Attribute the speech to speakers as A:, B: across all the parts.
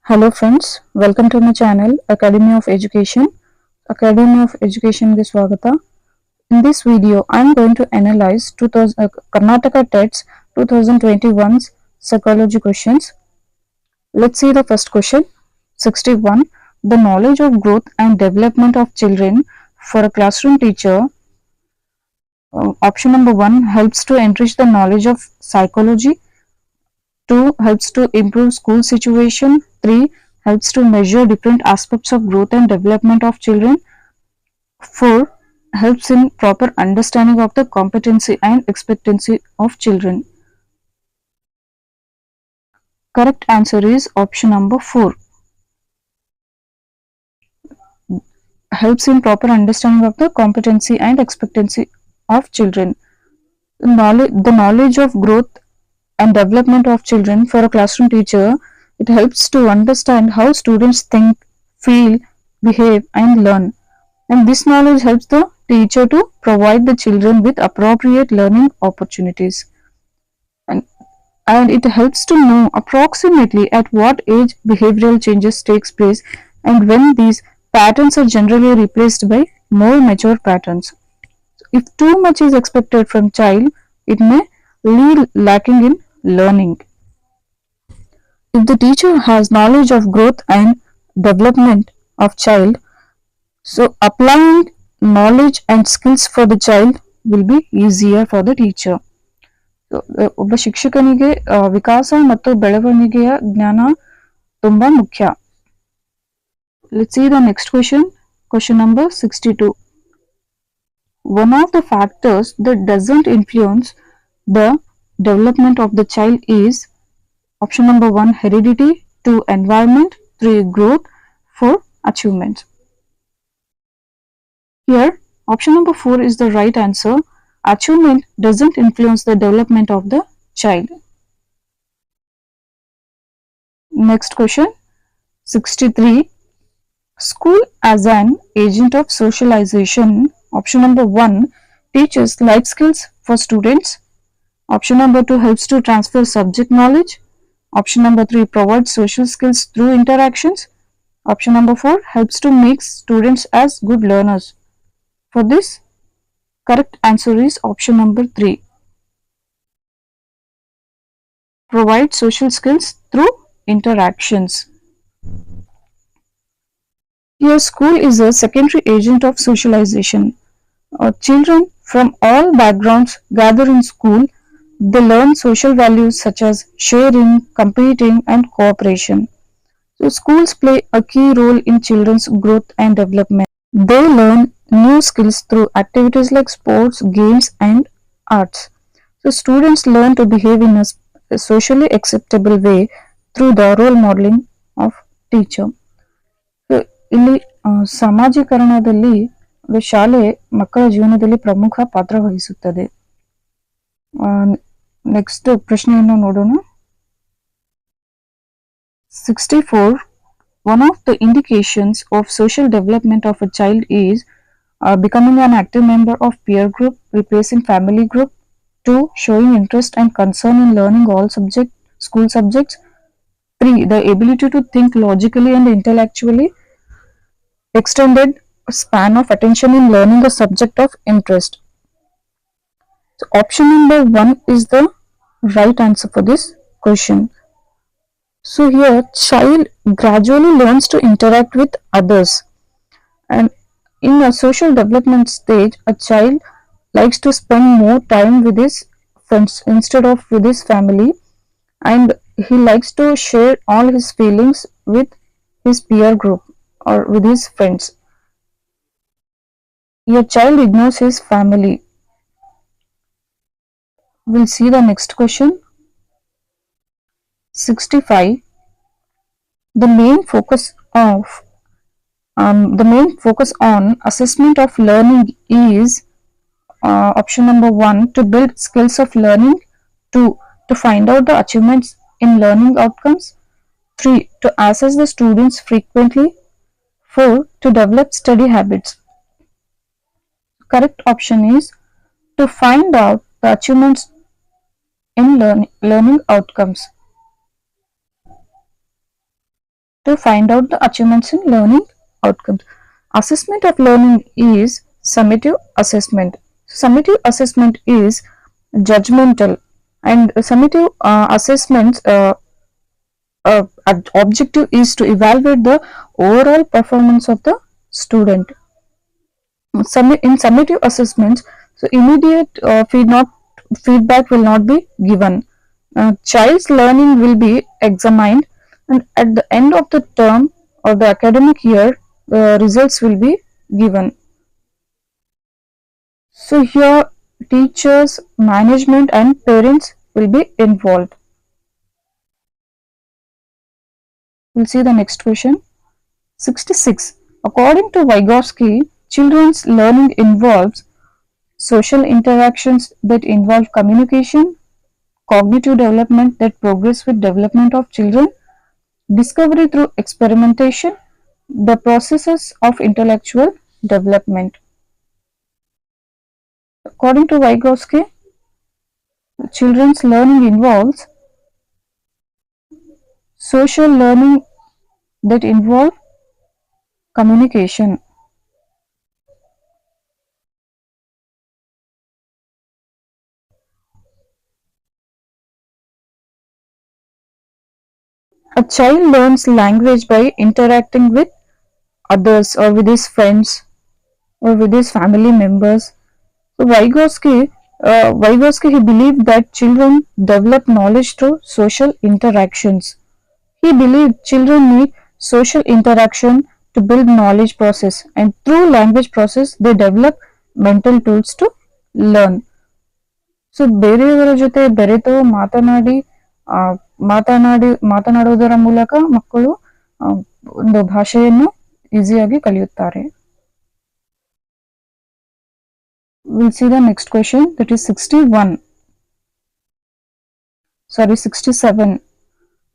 A: Hello friends, welcome to my channel Academy of Education. Academy of Education ಗೆ ಸ್ವಾಗತ. In this video, I am going to analyze Karnataka TET's 2021's psychology questions. Let's see the first question. 61. The knowledge of growth and development of children for a classroom teacher. Option number 1 helps to enrich the knowledge of psychology. 2 helps to improve school situation. 3 helps to measure different aspects of growth and development of children. 4 helps in proper understanding of the competency and expectancy of children. Correct answer is option number 4. Helps in proper understanding of the competency and expectancy of children. The knowledge of growth and development of children for a classroom teacher, it helps to understand how students think, feel, behave and learn, and this knowledge helps the teacher to provide the children with appropriate learning opportunities, and it helps to know approximately at what age behavioral changes takes place and when these patterns are generally replaced by more mature patterns. If too much is expected from child, it may lead lacking in learning. If the teacher has knowledge of growth and development of child, so applying knowledge and skills for the child will be easier for the teacher. ಒಬ್ಬ ಶಿಕ್ಷಕನಿಗೆ ವಿಕಾಸ ಮತ್ತು ಬೆಳವಣಿಗೆಯ ಜ್ಞಾನ ತುಂಬಾ ಮುಖ್ಯ. Let's see the next question. Question number 62. One of the factors that doesn't influence the development of the child is option number 1 heredity, 2 environment, 3 growth, 4 achievements. Here option number 4 is the right answer. Achievement doesn't influence the development of the child. Next question 63. School as an agent of socialization. Option number 1 teaches life skills for students. Option number 2 helps to transfer subject knowledge. Option number 3 provides social skills through interactions. Option number 4 helps to make students as good learners. For this, correct answer is option number 3. Provide social skills through interactions. Here, school is a secondary agent of socialization. Children from all backgrounds gather in school. They learn social values such as sharing, competing, and cooperation. So, schools play a key role in children's growth and development. They learn new skills through activities like sports, games, and arts. So, students learn to behave in a socially acceptable way through the role modeling of teacher. So, ಇಲ್ಲಿ ಸಮಾಜೀಕರಣದಲ್ಲಿ ಶಾಲೆ ಮಕ್ಕಳ ಜೀವನದಲ್ಲಿ ಪ್ರಮುಖ ಪಾತ್ರ ವಹಿಸುತ್ತದೆ. Next ಪ್ರಶ್ನೆಯನ್ನು ನೋಡೋಣ. 64. One of the indications of social development of a child is becoming an active member of peer group, replacing family group. 2 showing interest and concern in learning all school subjects. 3 the ability to think logically and intellectually. Extended span of attention in learning a subject of interest. So option number 1 is the right answer for this question. So here child gradually learns to interact with others, and in a social development stage a child likes to spend more time with his friends instead of with his family, and he likes to share all his feelings with his peer group or with his friends. Your child ignores his family. We'll see the next question. 65. The main focus on assessment of learning is option number 1 to build skills of learning. 2 to find out the achievements in learning outcomes. 3 to assess the students frequently. 4 to develop study habits. Correct option is to find out the achievements in learning outcomes. to find out the achievements in learning outcomes. Assessment of learning is summative assessment. Summative assessment is judgmental, and summative assessments objective is to evaluate the overall performance of the student. In summative assessments, so immediate feedback will not be given. Child's learning will be examined, and at the end of the term or the academic year, results will be given. So here, teachers, management, and parents will be involved. We'll see the next question. 66. According to Vygotsky, children's learning involves social interactions that involve communication, cognitive development that progress with development of children, discovery through experimentation, the processes of intellectual development. According to Vygotsky, children's learning involves social learning that involve communication. A child learns language by interacting with others or with his friends or with his family members. So Vygotsky he believed that children develop knowledge through social interactions. He believed children need social interaction to build knowledge process, and through language process they develop mental tools to learn. So ಬೇರೆಯವರ ಜೊತೆ ಬೆರೆತು ಆ, ಮಾತನಾಡುವುದರ ಮೂಲಕ ಮಕ್ಕಳು ಒಂದು ಭಾಷೆಯನ್ನು ಈಸಿಯಾಗಿ ಕಲಿಯುತ್ತಾರೆ. We'll see the next question, that is 67.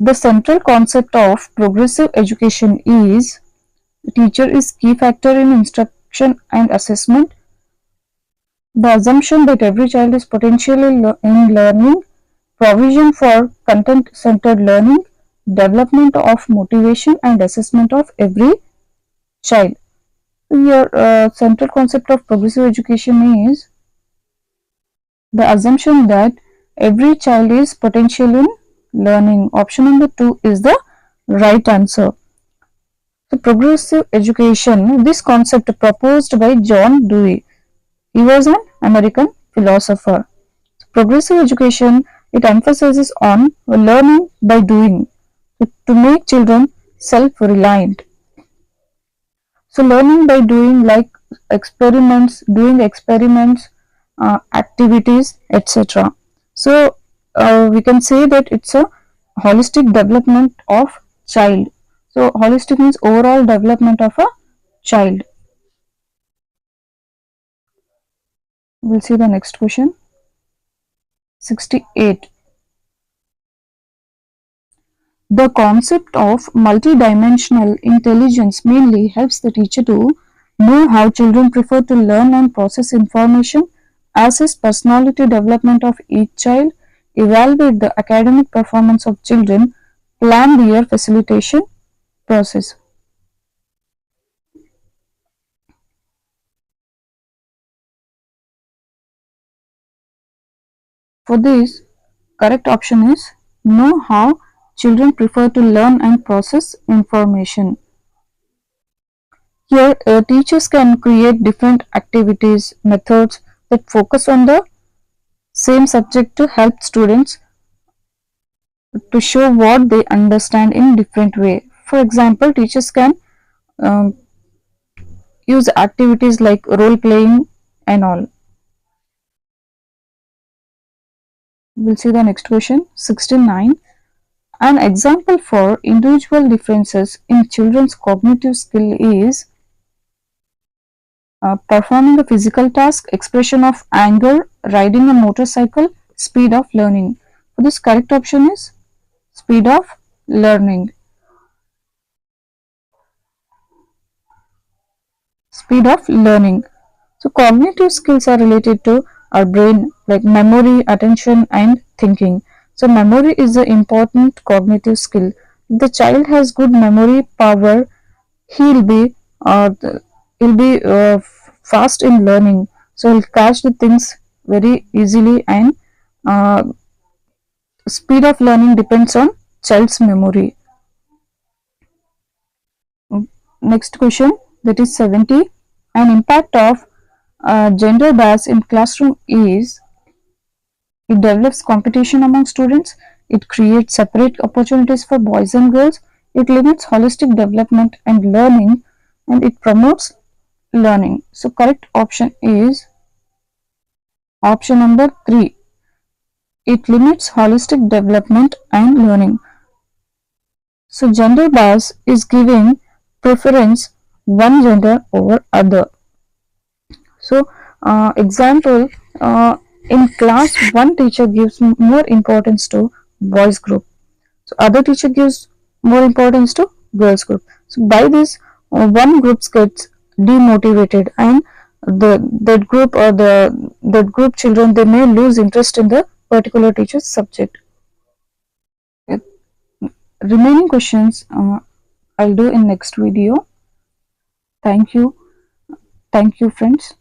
A: The central concept of progressive education is teacher is key factor in instruction and assessment. The assumption that every child is potential in learning, provision for content-centered learning, development of motivation and assessment of every child. Your central concept of progressive education is the assumption that every child is potential in learning. Option number 2 is the right answer. So progressive education, this concept proposed by John Dewey. He was an American philosopher. Progressive education, it emphasizes on learning by doing to make children self-reliant. So learning by doing, like doing experiments, activities, etc. So we can say that it's a holistic development of child. So holistic means overall development of a child. We'll see the next question. 68. The concept of multidimensional intelligence mainly helps the teacher to know how children prefer to learn and process information, assess personality development of each child, evaluate the academic performance of children, plan the year facilitation process. For this, correct option is know how children prefer to learn and process information. Here, teachers can create different activities, methods that focus on the same subject to help students to show what they understand in different way. For example, teachers can um, use activities like role playing and all. We'll see the next question. 69. An example for individual differences in children's cognitive skill is performing a physical task, expression of anger, riding a motorcycle, speed of learning. So this correct option is speed of learning. Speed of learning. So cognitive skills are related to our brain, like memory, attention and thinking. So memory is an important cognitive skill. If the child has good memory power, he'll be uh, th- he'll be fast in learning. So he'll catch the things very easily, and uh, speed of learning depends on child's memory. Next question, that is 70. An impact of gender bias in classroom is it develops competition among students, it creates separate opportunities for boys and girls, it limits holistic development and learning, and it promotes learning. So correct option is option number 3. It limits holistic development and learning. So gender bias is giving preference one gender over other. So example, in class one teacher gives more importance to boys group, so other teacher gives more importance to girls group. So by this, one group gets demotivated, and that group or that group children, they may lose interest in the particular teacher's subject. Uh, Remaining questions I'll do in next video. Thank you. Thank you, friends.